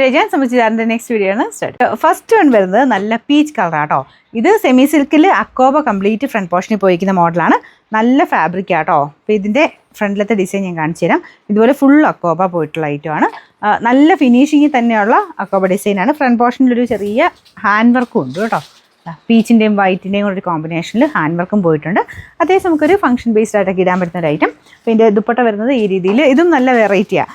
ഞാൻ സംബന്ധിച്ച് next video ആണ് സ്റ്റാർട്ട്. ഫസ്റ്റ് വൺ വരുന്നത് നല്ല പീച്ച് കളറാട്ടോ. ഇത് സെമി സിൽക്കിൽ അക്കോബ കംപ്ലീറ്റ് ഫ്രണ്ട് പോർഷനിൽ പോയിരിക്കുന്ന മോഡലാണ്. നല്ല ഫാബ്രിക് ആട്ടോ. അപ്പോൾ ഇതിൻ്റെ ഫ്രണ്ടിലത്തെ ഡിസൈൻ ഞാൻ കാണിച്ചു തരാം. ഇതുപോലെ ഫുൾ അക്കോബ പോയിട്ടുള്ള ഐറ്റമാണ്. നല്ല ഫിനിഷിങ്ങിൽ തന്നെയുള്ള അക്കോബ ഡിസൈനാണ്. ഫ്രണ്ട് പോർഷനിലൊരു ചെറിയ ഹാൻഡ് വർക്കും ഉണ്ട് കേട്ടോ. പീച്ചിൻ്റെയും വൈറ്റിൻ്റെയും കൂടെ ഒരു കോമ്പിനേഷനിൽ ഹാൻഡ് വർക്കും പോയിട്ടുണ്ട്. അത്യാവശ്യം നമുക്കൊരു ഫംഗ്ഷൻ ബേസ്ഡ് ആയിട്ടൊക്കെ ഇടാൻ പറ്റുന്ന ഒരു ഐറ്റം. അപ്പോൾ ഇതിൻ്റെ ദുപ്പട്ട വരുന്നത് ഈ രീതിയിൽ. ഇതും നല്ല വെറൈറ്റിയാണ്.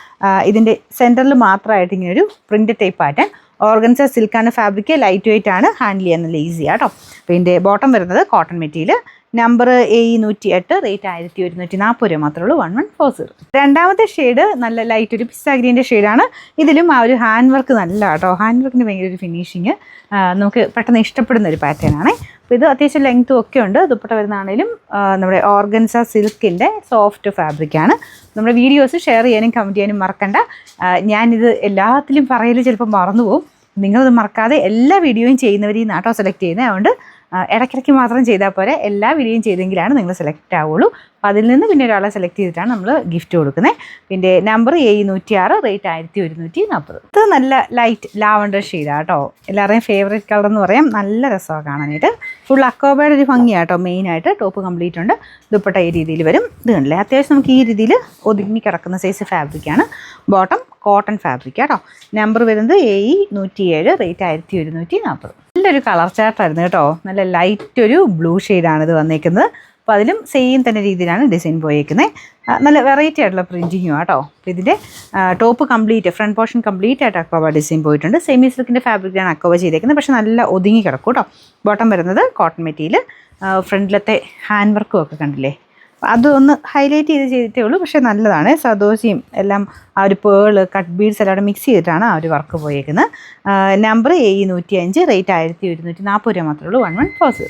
ഇതിൻ്റെ സെൻറ്ററിൽ മാത്രമായിട്ട് ഇങ്ങനൊരു പ്രിൻ്റ് ടൈപ്പ് പാറ്റേൺ. ഓർഗൻസ സിൽക്കാണ് ഫാബ്രിക്. ലൈറ്റ് വെയിറ്റ് ആണ്. ഹാൻഡിൽ ചെയ്യാൻ നല്ല ഈസിയാണ് കേട്ടോ. അപ്പോൾ ഇതിൻ്റെ ബോട്ടം വരുന്നത് cotton material. Number AE108, rate 1140 രൂപ മാത്രമേ ഉള്ളൂ. 1140. രണ്ടാമത്തെ ഷെയ്ഡ് നല്ല ലൈറ്റ് ഒരു പിസ്ത ഗ്രീൻ്റെ ഷെയ്ഡാണ്. ഇതിലും ആ ഒരു ഹാൻഡ് വർക്ക് നല്ല കേട്ടോ. ഹാൻഡ് വർക്കിന് ഭയങ്കര ഒരു ഫിനിഷിങ് നമുക്ക് പെട്ടെന്ന് ഇഷ്ടപ്പെടുന്ന ഒരു പാറ്റേൺ ആണ്. അപ്പോൾ ഇത് അത്യാവശ്യം ലെങ്ത്തും ഒക്കെ ഉണ്ട്. ദുപ്പട്ട വരുന്നതാണേലും നമ്മുടെ ഓർഗൻസ സിൽക്കിൻ്റെ സോഫ്റ്റ് ഫാബ്രിക്കാണ്. നമ്മുടെ വീഡിയോസ് ഷെയർ ചെയ്യാനും കമൻറ്റ് ചെയ്യാനും മറക്കണ്ട. ഞാനിത് എല്ലാത്തിലും പറയൽ ചിലപ്പോൾ മറന്നുപോകും. നിങ്ങളത് മറക്കാതെ എല്ലാ വീഡിയോയും ചെയ്യുന്നവരെയും നാട്ടോ സെലക്ട് ചെയ്യുന്നത്. അതുകൊണ്ട് ഇടയ്ക്കിടയ്ക്ക് മാത്രം ചെയ്താൽ പോരെ, എല്ലാ വീഡിയോയും ചെയ്തെങ്കിലാണ് നിങ്ങൾ സെലക്ട് ആവുള്ളൂ. അപ്പോൾ അതിൽ നിന്ന് പിന്നെ ഒരാളെ സെലക്ട് ചെയ്തിട്ടാണ് നമ്മൾ ഗിഫ്റ്റ് കൊടുക്കുന്നത്. പിന്നെ നമ്പർ AE106, റേറ്റ് 1140. ഇത് നല്ല ലൈറ്റ് ലാവണ്ടർ ഷെയ്ഡാണ് കേട്ടോ. എല്ലാവരുടെയും ഫേവറേറ്റ് കളർ എന്ന് പറയാം. നല്ല രസമാണ് കാണാനായിട്ട്. ഫുൾ അക്കോബയുടെ ഒരു ഭംഗിയാണ് കേട്ടോ. മെയിനായിട്ട് ടോപ്പ് കംപ്ലീറ്റ് ഉണ്ട്. ദുപ്പട്ട ഈ രീതിയിൽ വരും. ഇത് കണ്ടില്ലേ, അത്യാവശ്യം നമുക്ക് ഈ രീതിയിൽ ഒതുങ്ങി കിടക്കുന്ന സൈസ് ഫാബ്രിക്കാണ്. ബോട്ടം കോട്ടൺ ഫാബ്രിക് കേട്ടോ. നമ്പർ വരുന്നത് AE107, റേറ്റ് 1140. നല്ലൊരു കളർ ചാർട്ടായിരുന്നു കേട്ടോ. നല്ല ലൈറ്റ് ഒരു ബ്ലൂ ഷെയ്ഡാണ് ഇത് വന്നേക്കുന്നത്. അപ്പോൾ അതിലും സെയിം തന്നെ രീതിയിലാണ് ഡിസൈൻ പോയേക്കുന്നത്. നല്ല വെറൈറ്റി ആയിട്ടുള്ള പ്രിൻറ്റിങ്ങും കേട്ടോ. അപ്പോൾ ഇതിൻ്റെ top complete front portion complete ആയിട്ട് അക്കോബ ഡിസൈൻ പോയിട്ടുണ്ട്. സെമി സിൽക്കിൻ്റെ ഫാബ്രിക്കാണ് അക്കോബ ചെയ്തേക്കുന്നത്. പക്ഷേ നല്ല ഒതുങ്ങി കിടക്കും കേട്ടോ. ബോട്ടം വരുന്നത് കോട്ടൺ മെറ്റീരിയൽ. ഫ്രണ്ടിലത്തെ ഹാൻഡ് വർക്കും ഒക്കെ കണ്ടില്ലേ, അതൊന്ന് ഹൈലൈറ്റ് ചെയ്തിട്ടേ ഉള്ളൂ. പക്ഷേ നല്ലതാണ്. സദോശയും എല്ലാം ആ ഒരു പേള് കട്ട് ബീഡ്സ് എല്ലാം കൂടെ മിക്സ് ചെയ്തിട്ടാണ് ആ ഒരു വർക്ക് പോയേക്കുന്നത്. നമ്പർ AE105, റേറ്റ് 1140 രൂപ മാത്രമേ ഉള്ളൂ. 1140.